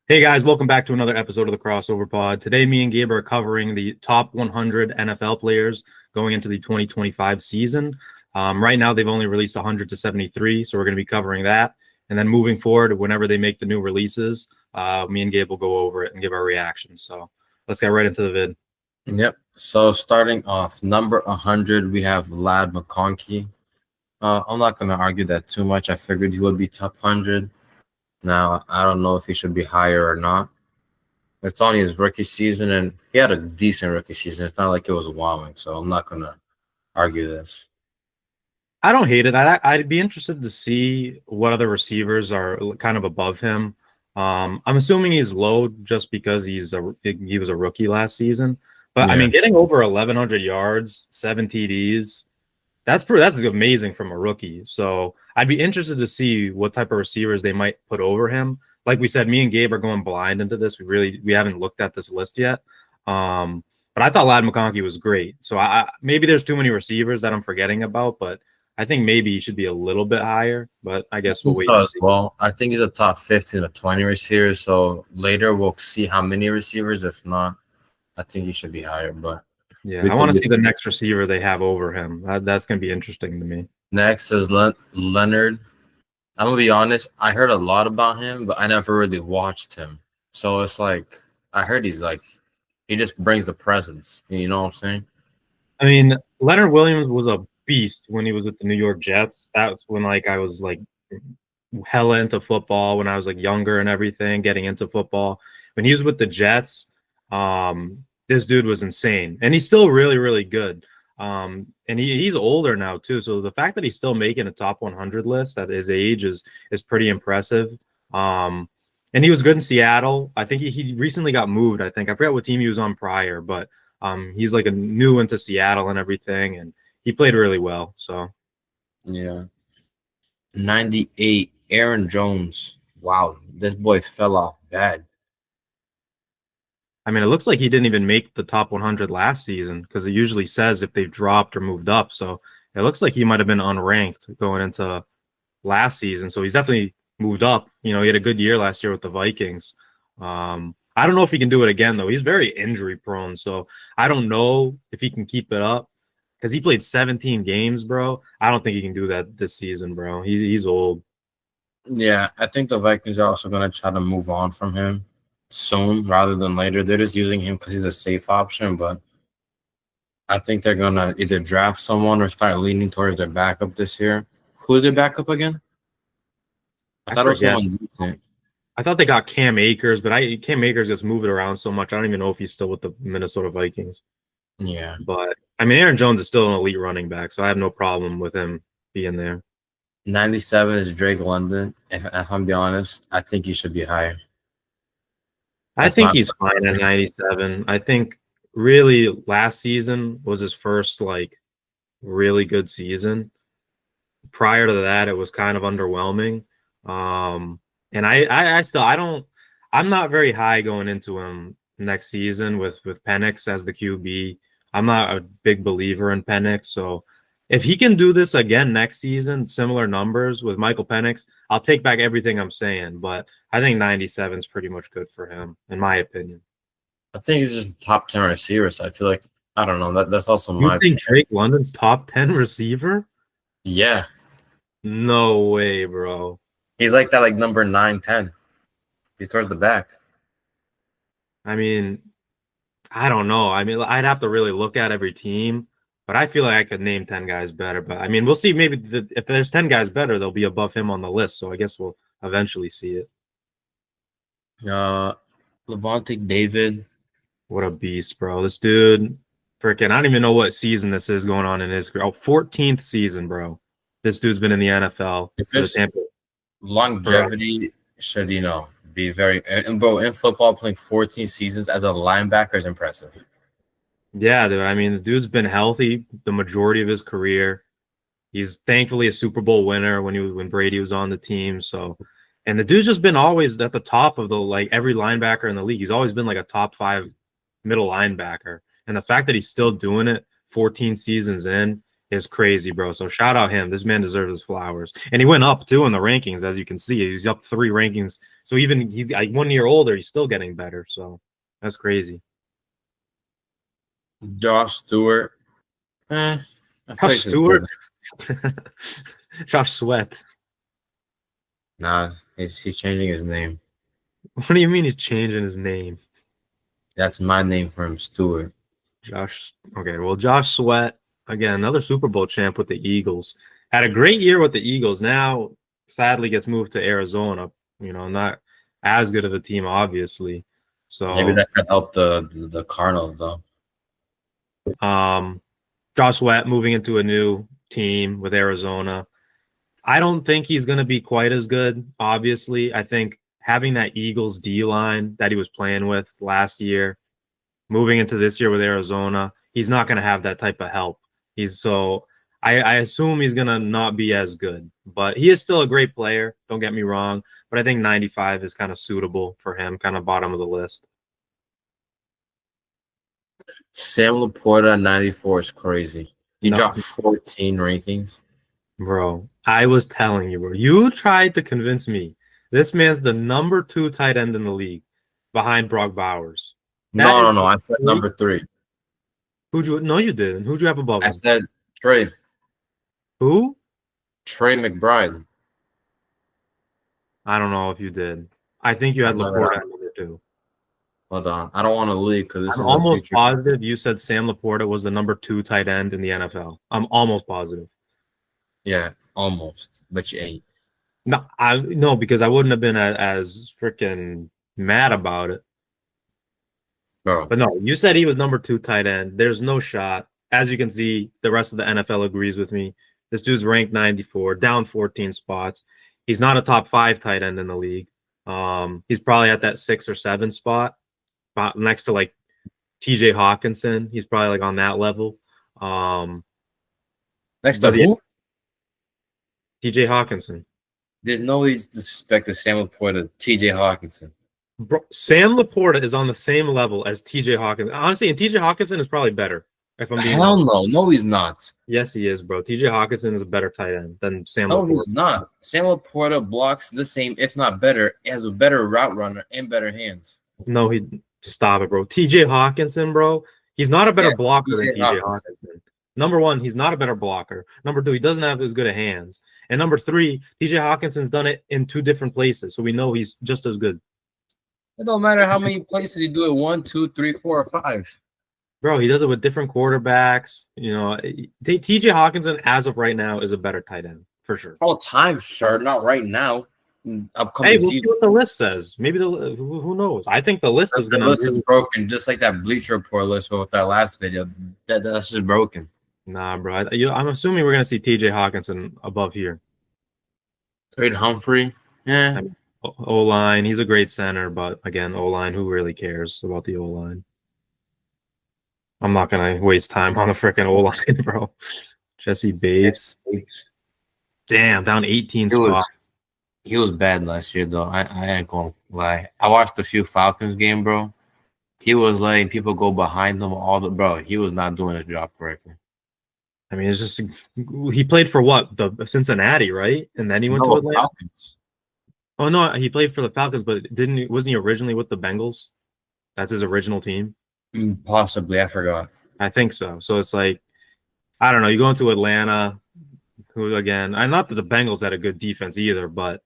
Hey guys, welcome back to another episode of the Crossover Pod. Today, me and Gabe are covering the top 100 NFL players going into the 2025 season. Right now, they've only released 100 to 73, so we're going to be covering that. And then moving forward, whenever they make the new releases, me and Gabe will go over it and give our reactions. So let's get right into the vid. Yep. So starting off, number 100, we have Lad McConkey. I'm not going to argue that too much. I figured he would be top 100. Now, I don't know if he should be higher or not. It's only his rookie season, and he had a decent rookie season. It's not like it was wowing, so I'm not going to argue this. I don't hate it. I'd be interested to see what other receivers are kind of above him. I'm assuming he's low just because he was a rookie last season. But I Yeah. mean, getting over 1,100 yards, 7 TDs, that's amazing from a rookie. So I'd be interested to see what type of receivers they might put over him. Like we said, me and Gabe are going blind into this. We haven't looked at this list yet. But I thought Lad McConkey was great. So maybe there's too many receivers that I'm forgetting about, but I think maybe he should be a little bit higher. But I I guess we'll think wait so and as see. well. I think he's a top 15 to 20 receiver, so later we'll see how many receivers. If not, I think he should be higher, but Yeah, we I want could to be. see the next receiver they have over him. That's going to be interesting to me. Next is Leonard. I'm gonna be honest. I heard a lot about him, but I never really watched him. So it's like I heard he just brings the presence. You know what I'm saying? I mean, Leonard Williams was a beast when he was with the New York Jets. That's when I was like hella into football when I was like younger and everything, getting into football. When he was with the Jets, this dude was insane, and he's still really, really good. And he's older now too, so the fact that he's still making a top 100 list at his age is pretty impressive. Um, and he was good in Seattle. I think he recently got moved. I think I forgot what team he was on prior, but he's like a new into Seattle and everything, and he played really well. So Yeah. 98. Aaron Jones. Wow, this boy fell off bad. I mean, it looks like he didn't even make the top 100 last season because it usually says if they've dropped or moved up. So it looks like he might have been unranked going into last season. So he's definitely moved up. He had a good year last year with the Vikings. I don't know if he can do it again, though. He's very injury prone. So I don't know if he can keep it up because he played 17 games, bro. I don't think he can do that this season, bro. He's old. Yeah, I think the Vikings are also gonna try to move on from him soon rather than later. They're just using him because he's a safe option, but I think they're gonna either draft someone or start leaning towards their backup this year. Who's their backup again? I I thought it was forget. someone decent. I thought they got Cam Akers, but Cam Akers gets moving around so much. I don't even know if he's still with the Minnesota Vikings. Yeah. But I mean, Aaron Jones is still an elite running back, so I have no problem with him being there. 97 is Drake London. If I'm being honest, I think he should be higher. I That's think my he's fine at 97. I think really last season was his first like really good season. Prior to that, it was kind of underwhelming. And I'm not very high going into him next season with Penix as the QB. I'm not a big believer in Penix, so if he can do this again next season, similar numbers with Michael Penix, I'll take back everything I'm saying. But I think 97 is pretty much good for him, in my opinion. I think he's just top 10 receiver. So I feel like I don't know. That's also You my think opinion. Drake London's top 10 receiver? Yeah. No way, bro. He's like that, like number 9, 10. He's towards the back. I mean, I don't know. I mean, I'd have to really look at every team, but I feel like I could name 10 guys better. But I mean, we'll see. Maybe if there's 10 guys better, they'll be above him on the list. So I guess we'll eventually see it. Uh Levante David. What a beast, bro. This dude, freaking, I don't even know what season this is going on in his career. Oh, 14th season, bro. This dude's been in the NFL If for the it's Tampa. For, longevity should, be very and bro, in football playing 14 seasons as a linebacker is impressive. yeah, dude. I mean, the dude's been healthy the majority of his career. He's thankfully a Super Bowl winner when Brady was on the team. So, and the dude's just been always at the top of the like every linebacker in the league. He's always been like a top five middle linebacker. And the fact that he's still doing it 14 seasons in is crazy, bro. So shout out him. This man deserves his flowers. And he went up too in the rankings, as you can see. He's up 3 rankings. So even he's like 1 year older, he's still getting better. So that's crazy. Josh Stewart. I feel Josh like he's Stewart. good. Josh Sweat. Nah, he's changing his name. What do you mean he's changing his name? That's my name for him, Stewart. Josh. Okay, well, Josh Sweat, again, another Super Bowl champ with the Eagles. Had a great year with the Eagles. Now, sadly, gets moved to Arizona. Not as good of a team, obviously. Maybe So, that could help the Cardinals though. Josh Sweat moving into a new team with Arizona. I don't think he's going to be quite as good, obviously. I think having that Eagles D line that he was playing with last year, moving into this year with Arizona, he's not going to have that type of help. I assume he's going to not be as good, but he is still a great player. Don't get me wrong, but I think 95 is kind of suitable for him, kind of bottom of the list. Sam Laporta 94 is crazy. He No, dropped 14 rankings. bro, I was telling you, bro. You tried to convince me. This man's the number 2 tight end in the league behind Brock Bowers. No. I said number 3. No, you didn't. Who'd you have above I him? said Trey Who? McBride. I don't know if you did. I think you had Laporta at number 2. Hold on. I don't want to leak because this I'm is a almost future. positive you said Sam Laporta was the number 2 tight end in the NFL. I'm almost positive. Yeah, almost, but you ain't. No, because I wouldn't have been as freaking mad about it. Bro, But no, you said he was number 2 tight end. There's no shot. As you can see, the rest of the NFL agrees with me. This dude's ranked 94, down 14 spots. He's not a top 5 tight end in the league. He's probably at that 6 or 7 spot, next to like TJ Hawkinson. He's probably like on that level. next to who? TJ Hawkinson. There's no way to disrespect the Sam Laporta, TJ Hawkinson. Bro, Sam Laporta is on the same level as TJ Hawkinson. Honestly, and TJ Hawkinson is probably better. If I'm being Hell honest. no, he's not. Yes, he is, bro. TJ Hawkinson is a better tight end than Sam No, Laporta. he's not. Sam Laporta blocks the same, if not better. He has a better route runner and better hands. No, stop it, bro. TJ Hawkinson, bro. He's not a better blocker than TJ Hawkinson. Hawkinson. Number 1, he's not a better blocker. Number 2, he doesn't have as good of hands. And number 3, TJ Hawkinson's done it in 2 different places, so we know he's just as good. It don't matter how many places you do it 1, 2, 3, 4, or 5. Bro, he does it with different quarterbacks. TJ Hawkinson, as of right now, is a better tight end for sure. All time, sure, not right now. Upcoming hey, we'll see what the list says. Maybe who knows? I think the list is gonna. The list is broken, just like that Bleacher Report list with that last video. That's just broken. Nah, bro. I'm assuming we're gonna see TJ Hawkinson above here. Trade Humphrey, yeah. O-line, he's a great center, but again, O-line, who really cares about the O-line? I'm not gonna waste time on the freaking O-line, bro. Jesse Bates. Damn, down 18 spots. He was bad last year, though. I ain't gonna lie. I watched a few Falcons game, bro. He was letting people go behind him bro. He was not doing his job correctly. I mean, it's just he played for what? The Cincinnati, right? And then he went to Atlanta. Falcons. Oh no, he played for the Falcons, but wasn't he originally with the Bengals? That's his original team. Possibly, I forgot. I think so. So it's like, I don't know. You go into Atlanta, who again, not that the Bengals had a good defense either, but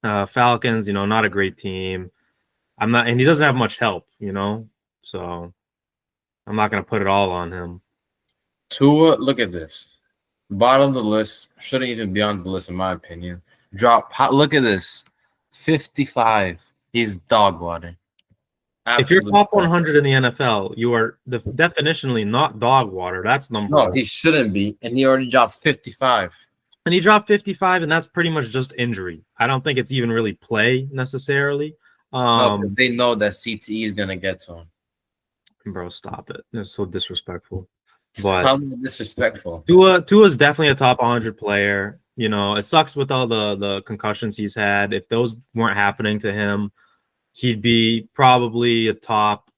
Falcons, not a great team. And he doesn't have much help, so I'm not gonna put it all on him. Tua, look at this. Bottom of the list, shouldn't even be on the list in my opinion. Look at this. 55. He's dog water. If you're top 100 in the NFL, you are definitionally not dog water. That's number one. No, he shouldn't be, and he already dropped 55. And he dropped 55, and that's pretty much just injury. I don't think it's even really play necessarily. No, because they know that CTE is gonna get to him. Bro, stop it! It's so disrespectful. But how disrespectful? Tua's definitely a top 100 player. It sucks with all the concussions he's had. If those weren't happening to him, he'd be probably a top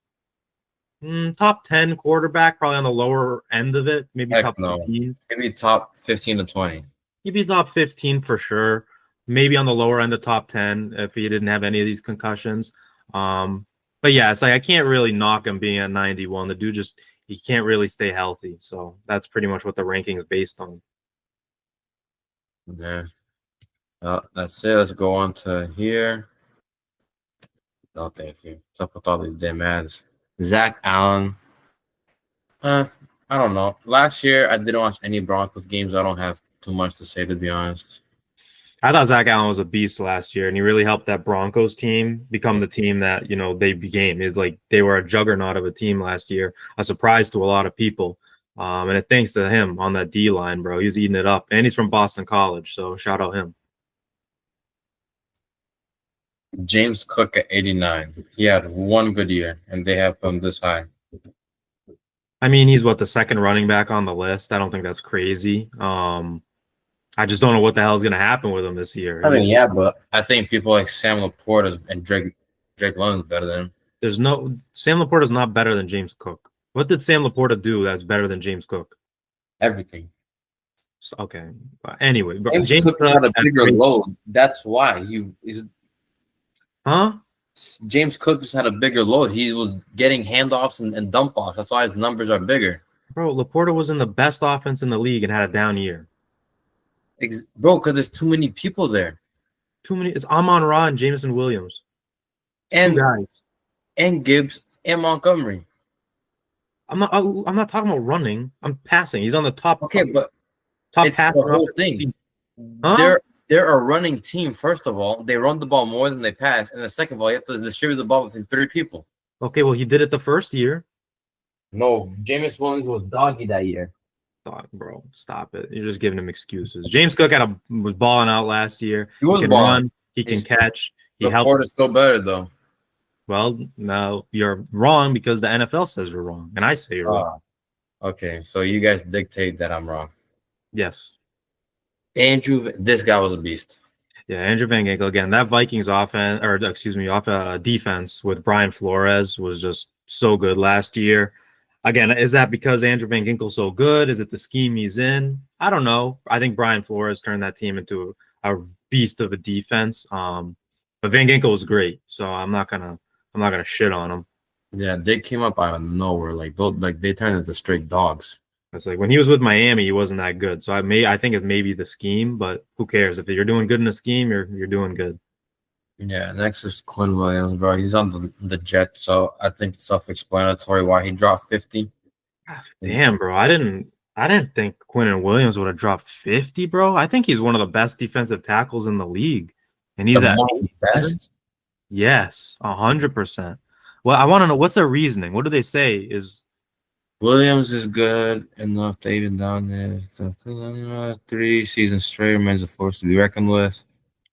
Top 10 quarterback, probably on the lower end of it, maybe Heck top no. 15. Maybe top 15 to 20. He'd be top 15 for sure. Maybe on the lower end of top 10 if he didn't have any of these concussions. Um, but yeah, it's like I can't really knock him being at 91. The dude just he can't really stay healthy. So that's pretty much what the ranking is based on. Yeah. That's it. Let's go on to here. No, thank you. What's up with all these damn ads? Zach Allen. Uh, I don't know. Last year, I didn't watch any Broncos games. I don't have too much to say, to be honest. I thought Zach Allen was a beast last year, and he really helped that Broncos team become the team that they became. It's like they were a juggernaut of a team last year, a surprise to a lot of people. And it thanks to him on that D line, bro. He's eating it up, and he's from Boston College, so shout out him. James Cook at 89. He had one good year, and they have him this high. I mean, he's what the second running back on the list. I don't think that's crazy. I just don't know what the hell is going to happen with him this year. I mean, yeah, but I think people like Sam Laporta and Drake London's better than him. There's no Sam Laporta is not better than James Cook. What did Sam Laporta do that's better than James Cook? Everything. So, okay, but anyway, bro, James James Cook Cook had a had bigger load. That's why huh? James Cook just had a bigger load. He was getting handoffs and dump offs. That's why his numbers are bigger. Bro, Laporta was in the best offense in the league and had a down year. Bro, because there's too many people there. Too many. It's Amon Ra and Jameson Williams. It's And two guys. and Gibbs and Montgomery. I'm not talking about running. I'm passing. He's on the top. Okay, but top it's the passer on whole the thing. team. Huh? They're a running team. First of all, they run the ball more than they pass, and the second of all, you have to distribute the ball between 3 people. Okay, well he did it the first year. No, Jameis Williams was doggy that year. Bro, stop it. You're just giving him excuses. James Cook was balling out last year. He was can balling. run. He can catch. He The helped. Porter's still better though. Well, no, you're wrong because the NFL says you're wrong, and I say you're wrong. Okay, so you guys dictate that I'm wrong. Yes. Andrew, this guy was a beast. Yeah, Andrew Van Ginkel again. That Vikings offense, or excuse me, defense with Brian Flores was just so good last year. Again, is that because Andrew Van Ginkel's so good? Is it the scheme he's in? I don't know. I think Brian Flores turned that team into a beast of a defense. But Van Ginkel was great, so I'm not gonna shit on him. Yeah, they came up out of nowhere. Like they turned into straight dogs. It's like when he was with Miami, he wasn't that good. So I think it's maybe the scheme, but who cares? If you're doing good in a scheme, you're doing good. Yeah, next is Quinn Williams, bro. He's on the Jets, so I think it's self-explanatory why he dropped 50. Damn, bro. I didn't think Quentin Williams would have dropped 50, bro. I think he's one of the best defensive tackles in the league. And he's at best. Yes, 100%. Well, I want to know what's their reasoning. What do they say is Williams is good enough to even down there. 3 seasons straight remains a force to be reckoned with.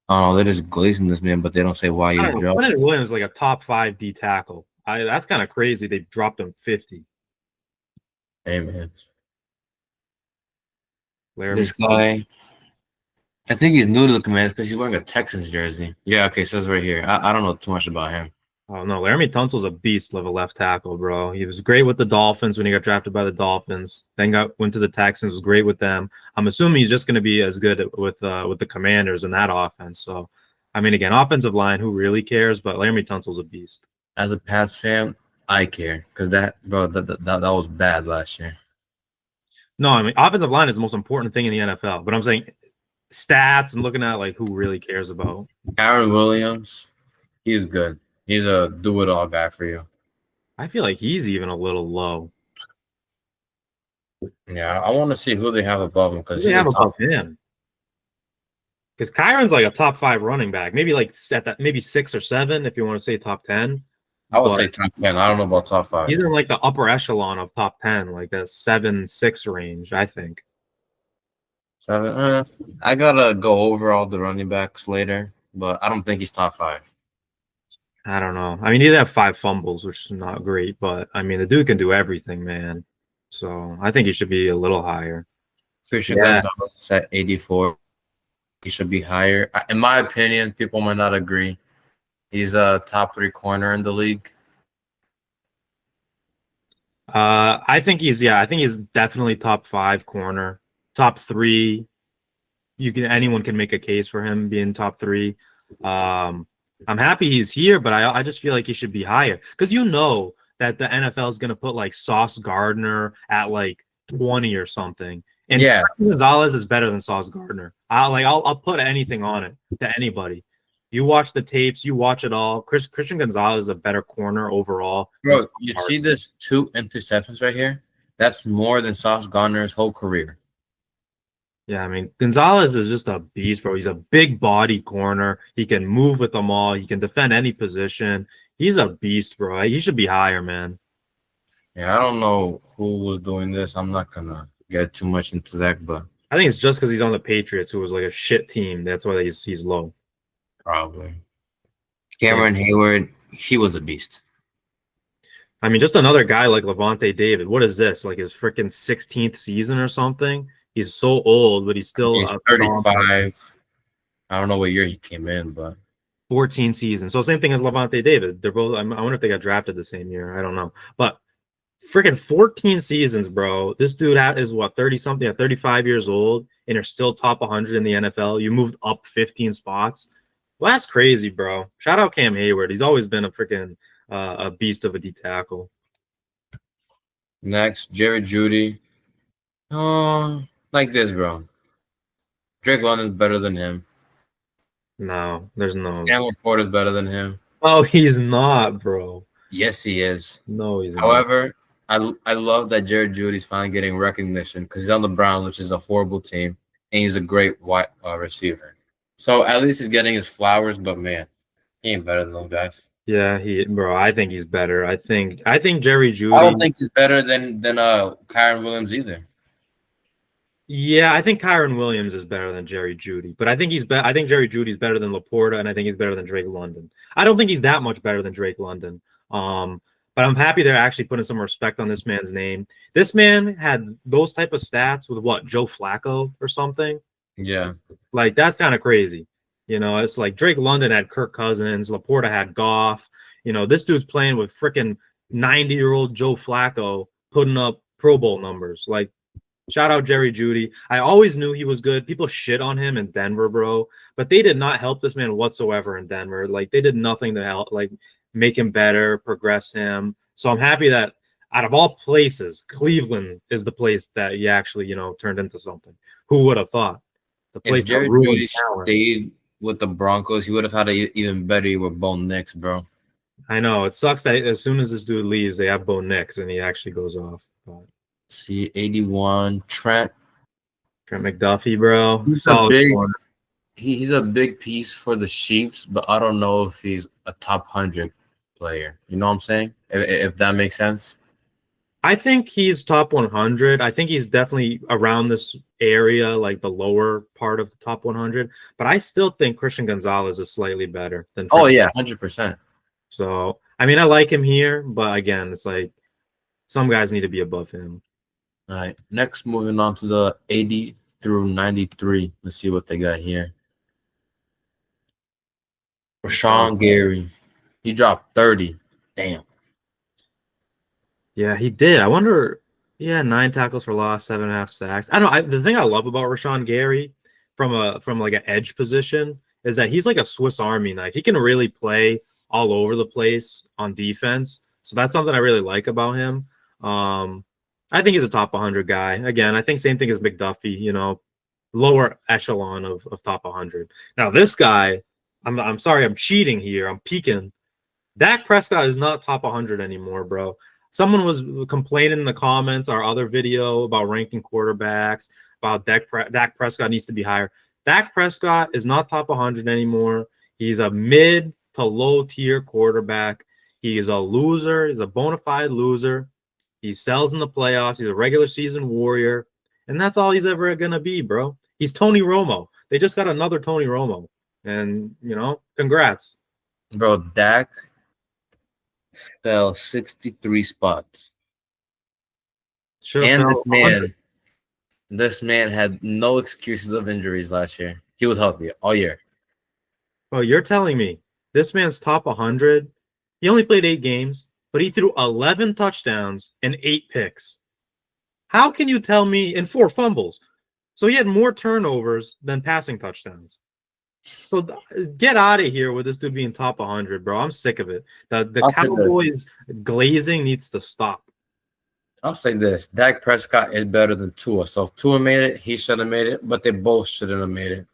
I don't know. They're just glazing this man, but they don't say why he dropped. Quentin Williams is like a top 5 D tackle. That's kind of crazy. They dropped him 50. Hey man, Laramie. this guy. I think he's new to the Commanders because he's wearing a Texans jersey. Yeah, okay, says right here. I don't know too much about him. Oh no, Laramie Tunsil's a beast of a left tackle, bro. He was great with the Dolphins when he got drafted by the Dolphins. Then went to the Texans, was great with them. I'm assuming he's just going to be as good with the Commanders in that offense. So, I mean, again, offensive line, who really cares? But Laramie Tunsil's a beast. As a Pats fan, I care because that was bad last year. No, I mean, offensive line is the most important thing in the NFL. But I'm saying stats and looking at like who really cares about. Aaron Williams, he's good. He's a do-it-all guy for you. I feel like he's even a little low. Yeah, I want to see who they have above him because they have above him. Because Kyron's like a top 5 running back, maybe like maybe 6 or 7 if you want to say top 10. I would say top 10. I don't know about top 5. He's in like the upper echelon of top 10, like the 7-6 range, I think. 7. I gotta go over all the running backs later, but I don't think he's top 5. I don't know. I mean, he did have 5 fumbles, which is not great, but I mean, the dude can do everything, man. So I think he should be a little higher. Christian Gonzalez at 84. He should be higher. In my opinion, people might not agree. He's a top 3 corner in the league. I think I think he's definitely top five corner, top three. Anyone can make a case for him being top three. Um, I'm happy he's here, but I just feel like he should be higher because you know that the NFL is gonna put like Sauce Gardner at like 20 or something, and Yeah, Christian Gonzalez is better than Sauce Gardner. I'll put anything on it to anybody. You watch the tapes, you watch it all. Christian Gonzalez is a better corner overall than bro. Sauce You see Gardner. this 2 interceptions right here? That's more than Sauce Gardner's whole career. Yeah, I mean, Gonzalez is just a beast, bro. He's a big body corner. He can move with them all. He can defend any position. He's a beast, bro. He should be higher, man. Yeah, I don't know who was doing this. I'm not gonna get too much into that, but I think it's just because he's on the Patriots, who was like a shit team. That's why he's low. probably Yeah. Cameron Hayward. He was a beast. I mean, just another guy like Levante David. What is this? Like his freaking 16th season or something? He's so old, but he's still He's a phenomenal 35. I don't know what year he came in, but 14 seasons. So same thing as Levante David. They're both. I wonder if they got drafted the same year. I don't know, but freaking 14 seasons, bro. This dude is what 30 something at 35 years old, and you're still top 100 in the NFL. You moved up 15 spots. Well, that's crazy, bro. Shout out Cam Hayward. He's always been a freaking a beast of a D tackle. next Jerry Judy. Oh, like this, bro. Drake London's better than him. No, there's no. Sam Laporte is better than him. Oh, he's not, bro. Yes, he is. No, he's not. However, I love that Jerry Judy's finally getting recognition because he's on the Browns, which is a horrible team, and he's a great wide receiver. So at least he's getting his flowers, but man, he ain't better than those guys. Yeah, bro. I think he's better. I think Jerry I Judy. don't think he's better than Kyron Williams either. Yeah, I think Kyron Williams is better than Jerry Judy, but I think I think Jerry Judy's better than Laporta, and I think he's better than Drake London. I don't think he's that much better than Drake London. But I'm happy they're actually putting some respect on this man's name. This man had those type of stats with what, Joe Flacco or something? Yeah, Like that's kind of crazy. You know, it's like Drake London had Kirk Cousins, Laporta had Goff. You know, this dude's playing with freaking 90-year-old Joe Flacco putting up Pro Bowl numbers. Like, shout out Jerry Judy. I always knew he was good. People shit on him in Denver, bro, but they did not help this man whatsoever in Denver. Like, they did nothing to help, like, make him better, progress him. So I'm happy that out of all places, Cleveland is the place that he actually, you know, turned into something. Who would have thought? The if place that Jerry ruined Judy talent. stayed with the Broncos, he would have had an even better year with Bo Nix, bro. I know it sucks that as soon as this dude leaves, they have Bo Nix and he actually goes off. But See, 81 Trent. Trent McDuffie, bro, He's a solid big corner. he's a big piece for the Chiefs, but I don't know if he's a top 100 player. You know what I'm saying? If that makes sense. I think he's top 100. I think he's definitely around this area, like the lower part of the top 100. But I still think Christian Gonzalez is slightly better than Oh Trent. yeah, 100%. So, I mean, I like him here, but again, it's like some guys need to be above him. All right. Next, moving on to the 80 through 93. Let's see what they got here. Rashawn Gary. He dropped 30. Damn. Yeah, he did. I wonder. Yeah, 9 tackles for loss, 7.5 sacks. I don't know. The thing I love about Rashawn Gary from like an edge position is that he's like a Swiss Army knife. He can really play all over the place on defense. So that's something I really like about him. I think he's a top 100 guy. Again, I think same thing as McDuffie. You know, lower echelon of top 100. Now this guy, I'm sorry, I'm cheating here. I'm peeking. Dak Prescott is not top 100 anymore, bro. Someone was complaining in the comments, our other video about ranking quarterbacks, about Dak Prescott needs to be higher. Dak Prescott is not top 100 anymore. He's a mid to low tier quarterback. He is a loser. He's a bona fide loser. He sells in the playoffs. He's a regular season warrior. And that's all he's ever going to be, bro. He's Tony Romo. They just got another Tony Romo. And, you know, congrats. Bro, Dak fell 63 spots. And this man had no excuses of injuries last year. He was healthy all year. Oh, you're telling me this man's top 100? He only played 8 games. but he threw 11 touchdowns and 8 picks. How can you tell me, and 4 fumbles? So he had more turnovers than passing touchdowns. So get out of here with this dude being top 100, bro. I'm sick of it. The I'll say this. Cowboys glazing needs to stop. I'll say this. Dak Prescott is better than Tua. So if Tua made it, he should have made it, but they both shouldn't have made it.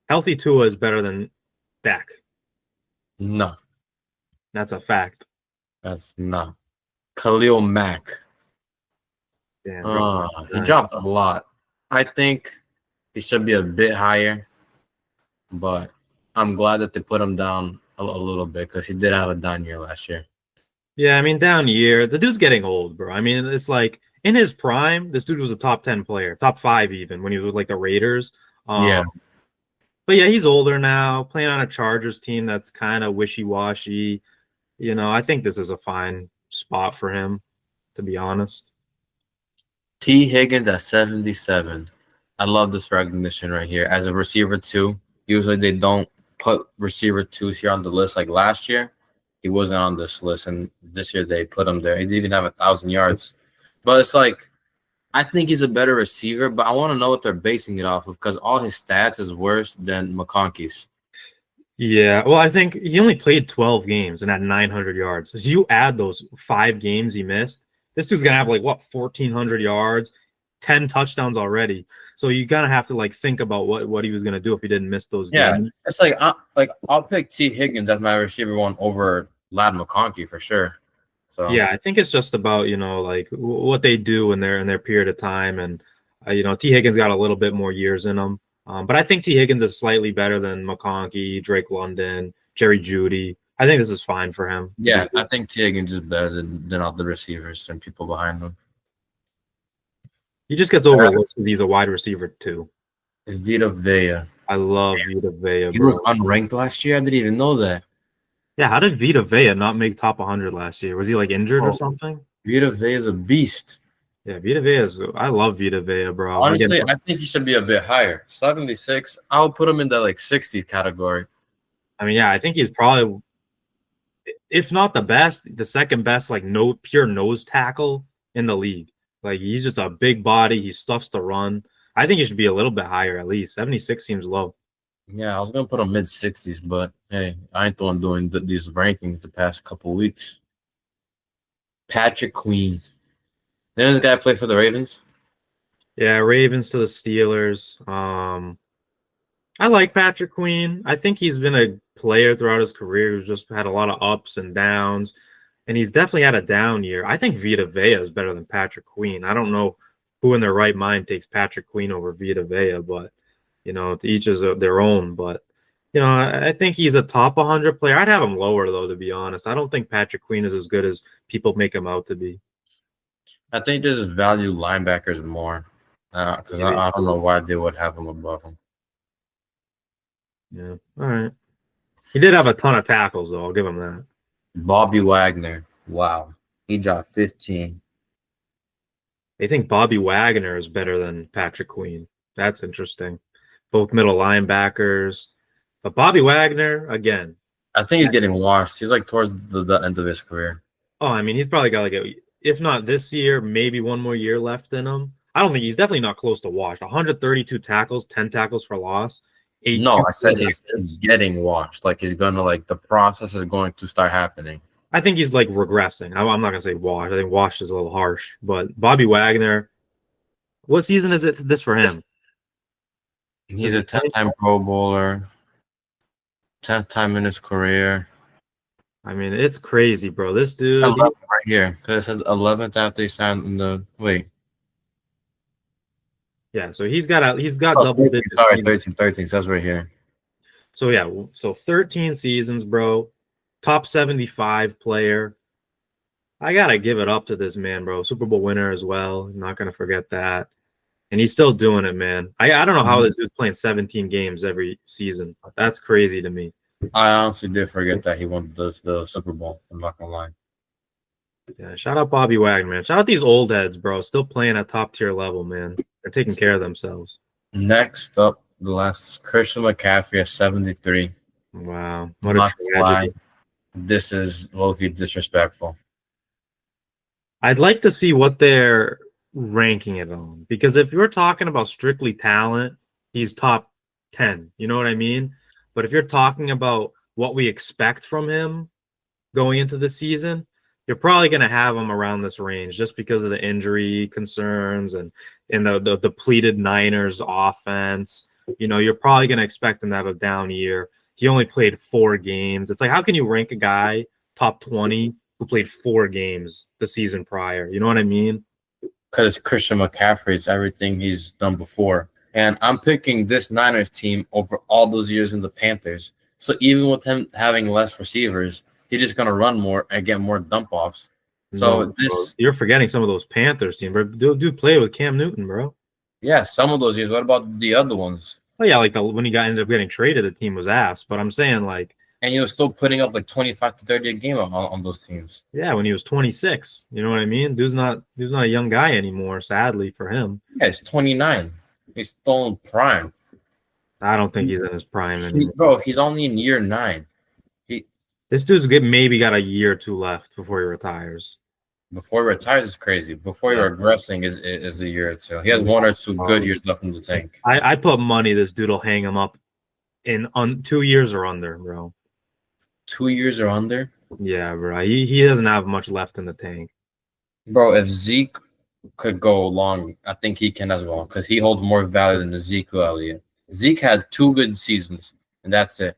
Healthy Tua is better than Dak. No, That's a fact. that's not. Khalil Mack. Damn, bro. He dropped a lot. I think he should be a bit higher, but I'm glad that they put him down a little bit because he did have a down year last year. Yeah, I mean, down year. The dude's getting old, bro. I mean, it's like in his prime, this dude was a top 10 player, top 5 even when he was with like the Raiders. Yeah. But yeah, he's older now, playing on a Chargers team that's kind of wishy-washy. You know, I think this is a fine spot for him, to be honest. T. Higgins at 77. I love this recognition right here. As a receiver, too, usually they don't put receiver twos here on the list. Like last year, he wasn't on this list, and this year they put him there. He didn't even have 1,000 yards. But it's like, I think he's a better receiver, but I want to know what they're basing it off of because all his stats is worse than McConkey's. Yeah, well, I think he only played 12 games and had 900 yards. So you add those 5 games he missed, this dude's gonna have like what 1,400 yards, 10 touchdowns already. So you gotta have to like think about what he was gonna do if he didn't miss those games. It's like I'll pick T. Higgins as my receiver one over Lad McConkey for sure. So Yeah, I think it's just about like what they do in their period of time, and T. Higgins got a little bit more years in him. But I think T. Higgins is slightly better than McConkey, Drake London, Jerry Jeudy. I think this is fine for him. Yeah, I think T. Higgins is better than all the receivers and people behind him. He just gets overlooked because he's a wide receiver too. Vita Vea. I love Vita Vea. He was unranked last year. I didn't even know that. Yeah, how did Vita Vea not make top 100 last year? Was he like injured or something? Vita Vea is a beast. Yeah, Vita Vea I love Vita Vea, bro. Honestly, I think he should be a bit higher. 76. I'll put him in the like 60s category. I mean, yeah, I think he's probably, if not the best, the second best, like pure nose tackle in the league. Like he's just a big body. He stuffs the run. I think he should be a little bit higher at least. 76 seems low. Yeah, I was gonna put him mid 60s, but hey, I ain't the one doing these rankings the past couple weeks. Patrick Queen. Didn't this guy play for the Ravens? Yeah, Ravens to the Steelers. I like Patrick Queen. I think he's been a player throughout his career who's just had a lot of ups and downs, and he's definitely had a down year. I think Vita Vea is better than Patrick Queen. I don't know who in their right mind takes Patrick Queen over Vita Vea, but to each is their own. But I think he's a top 100 player. I'd have him lower though, to be honest. I don't think Patrick Queen is as good as people make him out to be. I think they just value linebackers more because I don't know why they would have him above him. Yeah. All right. He did have a ton of tackles, though. I'll give him that. Bobby Wagner. Wow. He dropped 15. They think Bobby Wagner is better than Patrick Queen. That's interesting. Both middle linebackers. But Bobby Wagner, again. I think he's getting washed. He's like towards the end of his career. Oh, I mean, he's probably got if not this year, maybe one more year left in him. I don't think he's definitely not close to washed. 132 tackles, 10 tackles for loss. No, I said he's getting washed. Like he's gonna the process is going to start happening. I think he's like regressing. I'm not gonna say washed. I think washed is a little harsh. But Bobby Wagner, what season is this for him? He's a 10-time Pro Bowler, 10th time in his career. I mean, it's crazy, bro. This dude, I love it right here because it says 11th after he signed in the wait. Yeah, so he's got double digits. Sorry, 13. That's right here. So yeah, so 13 seasons, bro. Top 75 player. I gotta give it up to this man, bro. Super Bowl winner as well. I'm not gonna forget that. And he's still doing it, man. I don't know how this dude's playing 17 games every season. That's crazy to me. I honestly did forget that he won the Super Bowl. I'm not gonna lie. Yeah, shout out Bobby Wagner, man. Shout out these old heads, bro. Still playing at top tier level, man. They're taking care of themselves. Next up, the last Christian McCaffrey at 73. Wow. What a tragedy. This is low-key disrespectful. I'd like to see what they're ranking it on because if you're talking about strictly talent, he's top 10. You know what I mean? But if you're talking about what we expect from him going into the season, you're probably going to have him around this range just because of the injury concerns and in the depleted Niners offense. You know, you're probably going to expect him to have a down year. He only played 4 games. It's like, how can you rank a guy top 20 who played 4 games the season prior? You know what I mean? Because Christian McCaffrey is everything he's done before. And I'm picking this Niners team over all those years in the Panthers. So even with him having less receivers, he's just going to run more and get more dump offs. No, So bro. this, You're forgetting some of those Panthers teams, bro. Dude play with Cam Newton, bro. yeah, some of those years. What about the other ones? Oh yeah, like when he ended up getting traded, the team was ass. But I'm saying like, And he was still putting up like 25 to 30 a game on those teams. yeah, when he was 26, you know what I mean? Dude's not a young guy anymore, sadly for him. Yeah, he's 29. He's still in prime. I don't think he's in his prime anymore. Bro, he's only in year 9. This dude's maybe got a year or two left before he retires. Before he retires is crazy. Before you're regressing is a year or two. He has 1 or 2 good years left in the tank. I put money this dude will hang him up in 2 years or under, bro. 2 years or under? Yeah, bro. He doesn't have much left in the tank. Bro, if Zeke could go long, I think he can as well because he holds more value than Ezekiel Elliott. Zeke had 2 good seasons, and that's it.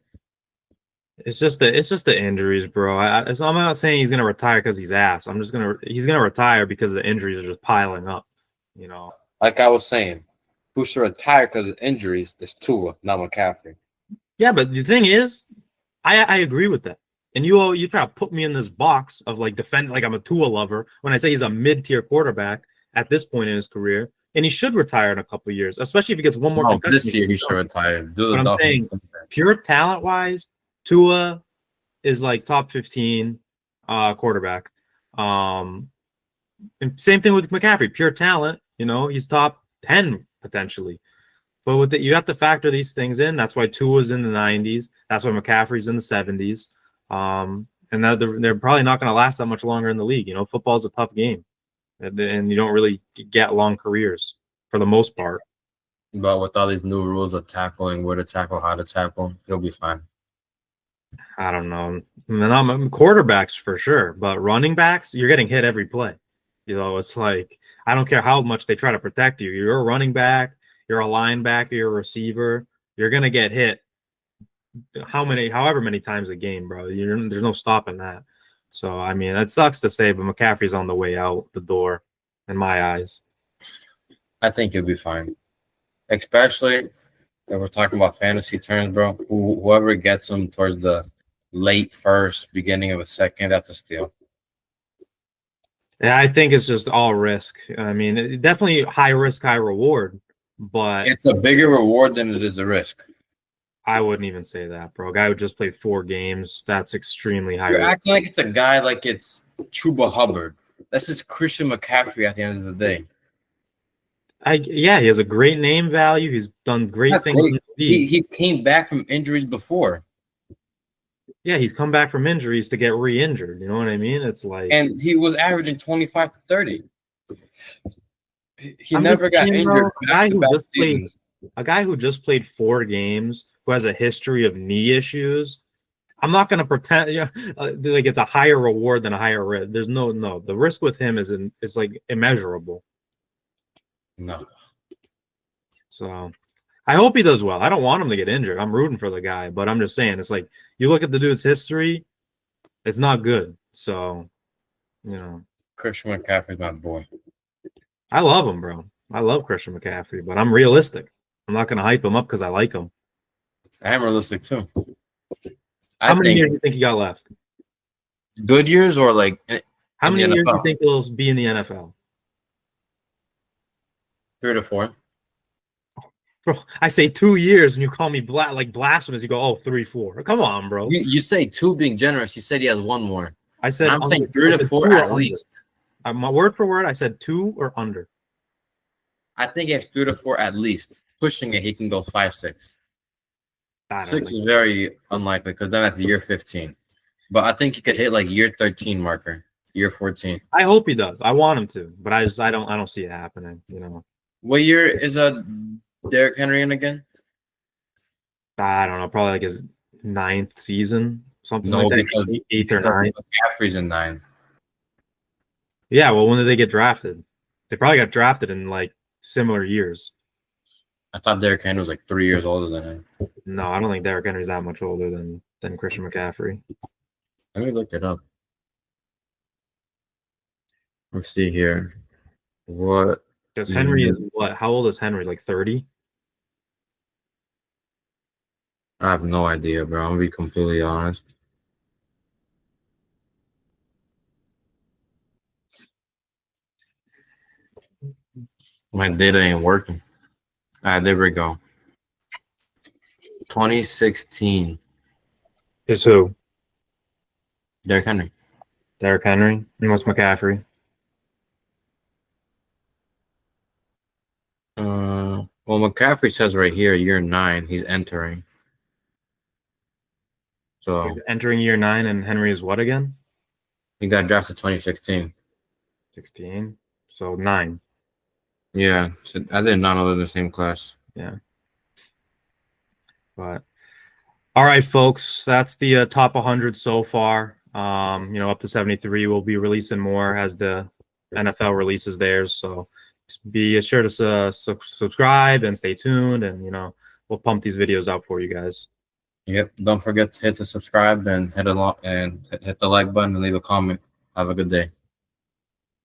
It's just the injuries, bro. So I'm not saying he's gonna retire because he's ass. He's gonna retire because the injuries are just piling up. You know. Like I was saying, who should retire because of injuries is Tua, not McCaffrey. Yeah, but the thing is, I agree with that. And you try to put me in this box of like defend like I'm a Tua lover when I say he's a mid-tier quarterback at this point in his career, and he should retire in a couple of years, especially if he gets one more. No, this year he should retire. But I'm saying, pure talent-wise, Tua is like top 15 quarterback. And same thing with McCaffrey, pure talent. You know, he's top 10 potentially. But you have to factor these things in. That's why Tua's in the 90s. That's why McCaffrey's in the 70s. And they're probably not going to last that much longer in the league. You know, football's a tough game, and you don't really get long careers for the most part. But with all these new rules of tackling, where to tackle, how to tackle, he'll be fine. I don't know. Quarterbacks for sure, but running backs, you're getting hit every play. You know, it's like I don't care how much they try to protect you. You're a running back, you're a linebacker, you're a receiver. You're gonna get hit. However many times a game, bro. There's no stopping that. So I mean, that sucks to say, but McCaffrey's on the way out the door, in my eyes. I think he'll be fine, especially if we're talking about fantasy terms, bro. Whoever gets him towards the late first, beginning of a second, that's a steal. Yeah, I think it's just all risk. I mean, definitely high risk, high reward, but it's a bigger reward than it is a risk. I wouldn't even say that, bro. A guy who just played 4 games, that's extremely high You're risk. acting like it's a guy like it's Chuba Hubbard. That's just Christian McCaffrey at the end of the day. Yeah, he has a great name value. He's done great things. Great. He's came back from injuries before. Yeah, he's come back from injuries to get re-injured. You know what I mean? It's like, and he was averaging 25 to 30. He never got injured. A guy who just played 4 games, who has a history of knee issues. I'm not going to pretend like it's a higher reward than a higher risk. There's no. The risk with him is like immeasurable. No. So I hope he does well. I don't want him to get injured. I'm rooting for the guy, but I'm just saying, it's like you look at the dude's history, it's not good. So, you know. Christian McCaffrey's my boy. I love him, bro. I love Christian McCaffrey, but I'm realistic. I'm not going to hype him up because I like him. I am realistic too. How many years do you think he got left? Good years or like how many years do you think he'll be in the NFL? 3 to 4. Bro, I say 2 years and you call me blasphemous. You go, 3, 4. Come on, bro. You say 2 being generous. You said he has 1 more. I said I'm saying 3 to 4 at least. My word for word, I said 2 or under. I think he has 3 to 4 at least. Pushing it, he can go 5, 6. 6 is very unlikely because then that's year 15. But I think he could hit like year 13 marker. Year 14. I hope he does. I want him to, but I don't see it happening. You know, What year is Derrick Henry in again? I don't know. Probably like his ninth season, something like No, that, because eighth or because ninth. McCaffrey's in 9. Yeah. Well, when did they get drafted? They probably got drafted in like similar years. I thought Derrick Henry was like 3 years older than him. No, I don't think Derrick Henry's that much older than Christian McCaffrey. Let me look it up. Let's see here. What Because Henry year? is what? How old is Henry? Like 30? I have no idea, bro. I'm gonna be completely honest. My data ain't working. There we go. 2016. Is who? Derrick Henry. Derrick Henry? And what's McCaffrey? Well, McCaffrey says right here, year 9, he's entering. He's So entering year 9, and Henry is what again? he got drafted 2016. 16. So 9. Yeah, so I did not know they're in the same class. Yeah. But all right, folks, that's the top 100 so far. Up to 73. We'll be releasing more as the NFL releases theirs. So just be sure to subscribe and stay tuned, and we'll pump these videos out for you guys. Yep. Don't forget to hit the subscribe and hit the like button and leave a comment. Have a good day.